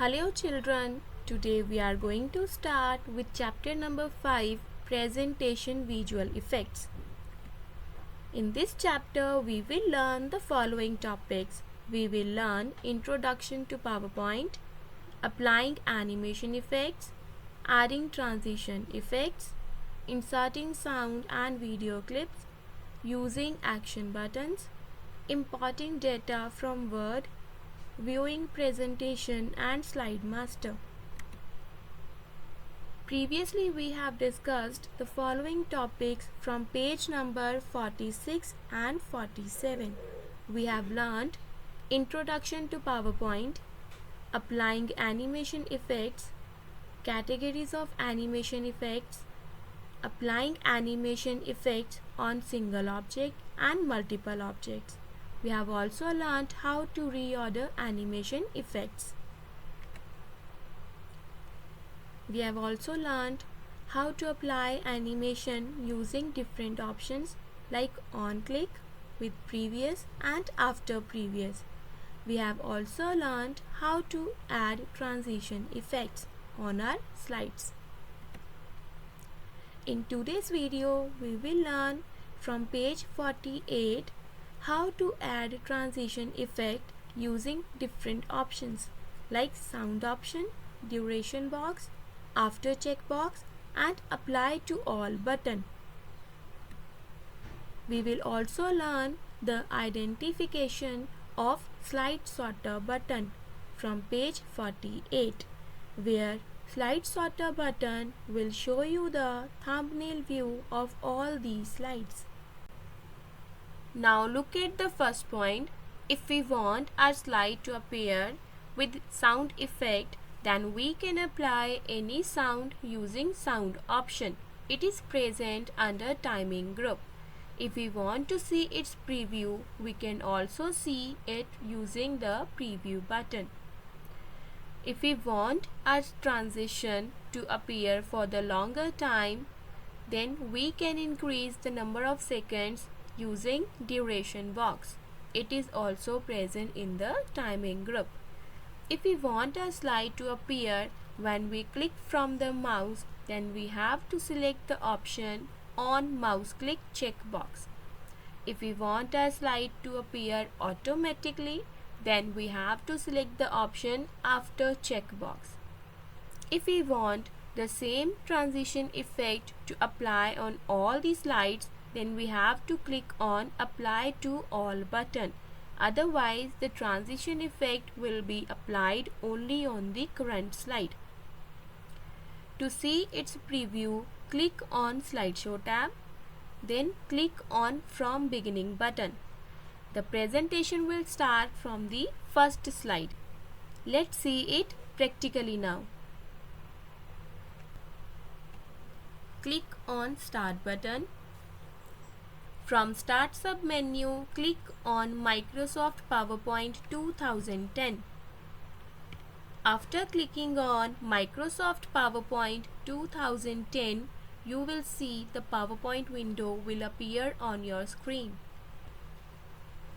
Hello children, today we are going to start with chapter number 5, Presentation Visual Effects. In this chapter we will learn the following topics. We will learn Introduction to PowerPoint, applying animation effects, adding transition effects, inserting sound and video clips, using action buttons, importing data from Word, viewing presentation and slide master. Previously we have discussed the following topics from page number 46 and 47. We have learned Introduction to PowerPoint, applying animation effects, categories of animation effects, applying animation effects on single object and multiple objects. We have also learned how to reorder animation effects. We have also learned how to apply animation using different options like on click, with previous and after previous. We have also learned how to add transition effects on our slides. In today's video, we will learn from page 48 how to add transition effect using different options like sound option, duration box, after checkbox and apply to all button. We will also learn the identification of slide sorter button from page 48, where slide sorter button will show you the thumbnail view of all these slides. Now look at the first point. If we want our slide to appear with sound effect, then we can apply any sound using sound option. It is present under timing group. If we want to see its preview, we can also see it using the preview button. If we want our transition to appear for the longer time, then we can increase the number of seconds using duration box. It is also present in the timing group. If we want a slide to appear when we click from the mouse, then we have to select the option on mouse click checkbox. If we want a slide to appear automatically, then we have to select the option after checkbox. If we want the same transition effect to apply on all the slides, then we have to click on apply to all button. Otherwise, the transition effect will be applied only on the current slide. To see its preview, click on Slideshow tab, then click on From Beginning button. The presentation will start from the first slide. Let's see it practically now. Click on Start button. From Start submenu, click on Microsoft PowerPoint 2010. After clicking on Microsoft PowerPoint 2010, you will see the PowerPoint window will appear on your screen.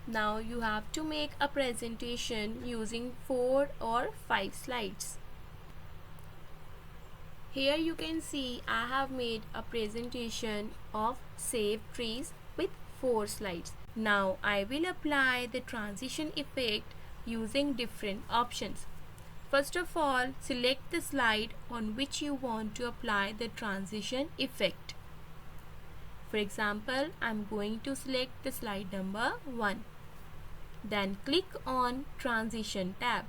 Now you have to make a presentation using 4 or 5 slides. Here you can see I have made a presentation of save trees with 4 slides. Now I will apply the transition effect using different options. First of all, select the slide on which you want to apply the transition effect. For example, I am going to select the slide number 1. Then click on Transition tab.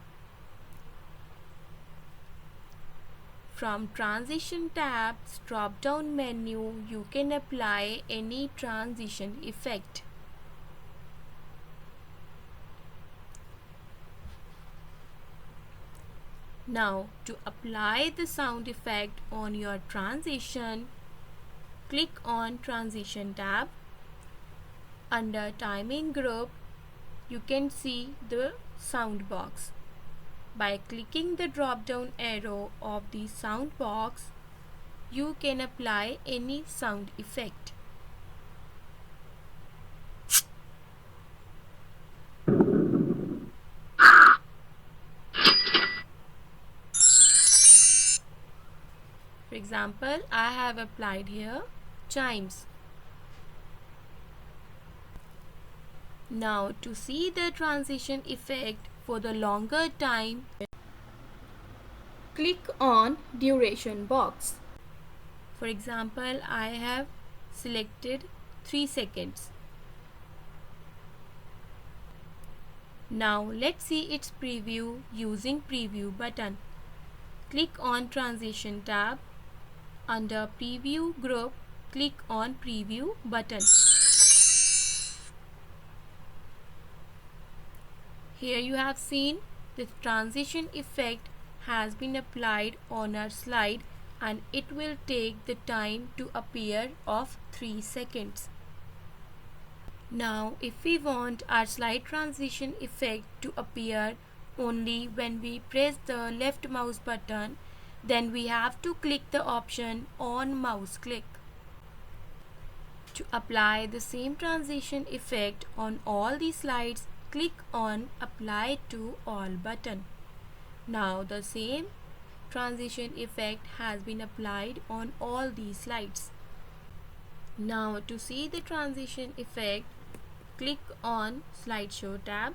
From Transition tab's drop-down menu, you can apply any transition effect. Now, to apply the sound effect on your transition, click on Transition tab. Under Timing group, you can see the sound box. By clicking the drop-down arrow of the sound box, you can apply any sound effect. For example, I have applied here chimes. Now to see the transition effect for the longer time, click on duration box. For example, I have selected 3 seconds. Now let's see its preview using preview button. Click on transition tab. Under preview group, click on preview button. Here you have seen the transition effect has been applied on our slide and it will take the time to appear of 3 seconds. Now if we want our slide transition effect to appear only when we press the left mouse button, then we have to click the option on mouse click. To apply the same transition effect on all the slides, click on apply to all button. Now the same transition effect has been applied on all these slides. Now to see the transition effect, click on slideshow tab.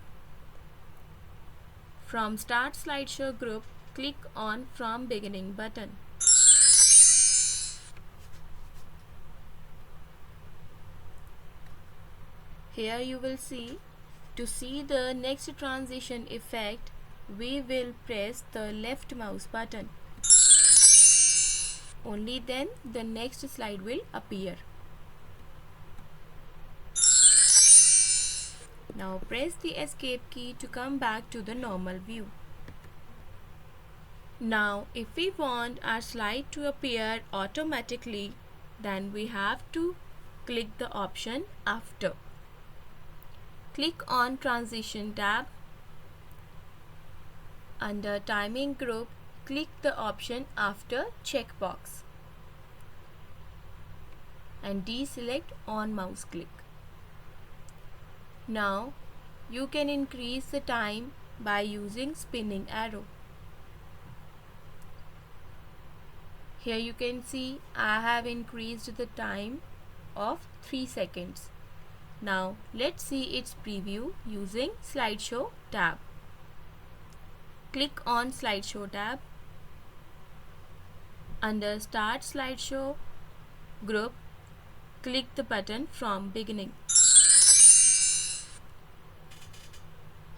From start slideshow group, click on from beginning button. Here you will see, to see the next transition effect, we will press the left mouse button. Only then the next slide will appear. Now press the escape key to come back to the normal view. Now if we want our slide to appear automatically, then we have to click the option after. Click on transition tab. Under timing group, click the option after checkbox and deselect on mouse click. Now you can increase the time by using spinning arrow. Here you can see I have increased the time of 3 seconds. Now let's see its preview using slideshow tab. Click on slideshow tab. Under start slideshow group, click the button from beginning.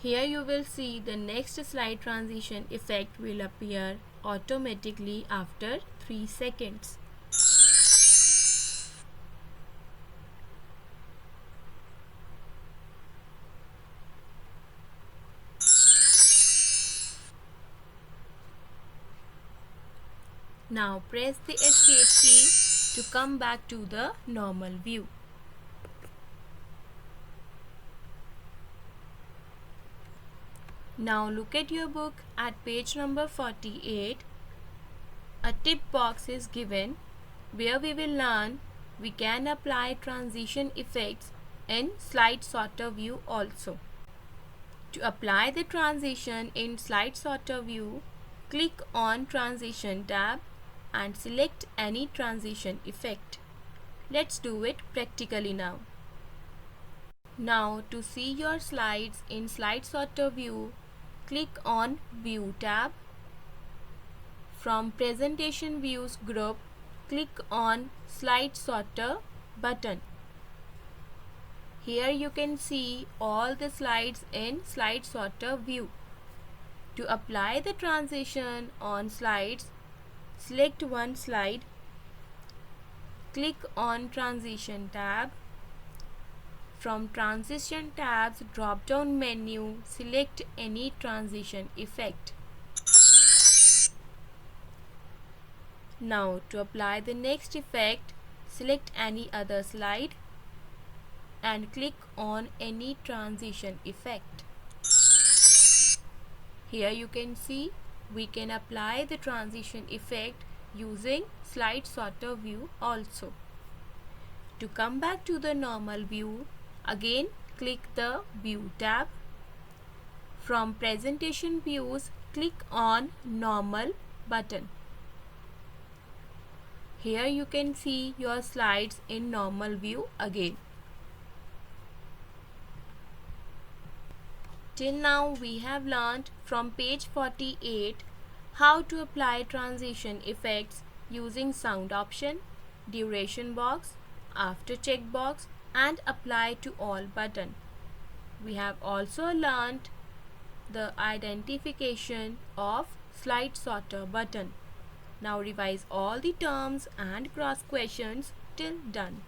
Here you will see the next slide transition effect will appear automatically after 3 seconds. Now press the escape key to come back to the normal view. Now look at your book at page number 48. A tip box is given where we will learn we can apply transition effects in slide sorter view also. To apply the transition in slide sorter view, click on transition tab and select any transition effect. Let's do it practically now. Now to see your slides in slide sorter view, click on view tab. From presentation views group, click on slide sorter button. Here you can see all the slides in slide sorter view. To apply the transition on slides, select one slide, click on transition tab. From transition tab's drop down menu, select any transition effect. Now to apply the next effect, select any other slide and click on any transition effect. Here you can see we can apply the transition effect using slide sorter view also. To come back to the normal view, again click the view tab. From presentation views, click on normal button. Here you can see your slides in normal view again. Till now we have learned from page 48 how to apply transition effects using sound option, duration box, after check box and apply to all button. We have also learned the identification of slide sorter button. Now revise all the terms and cross questions till done.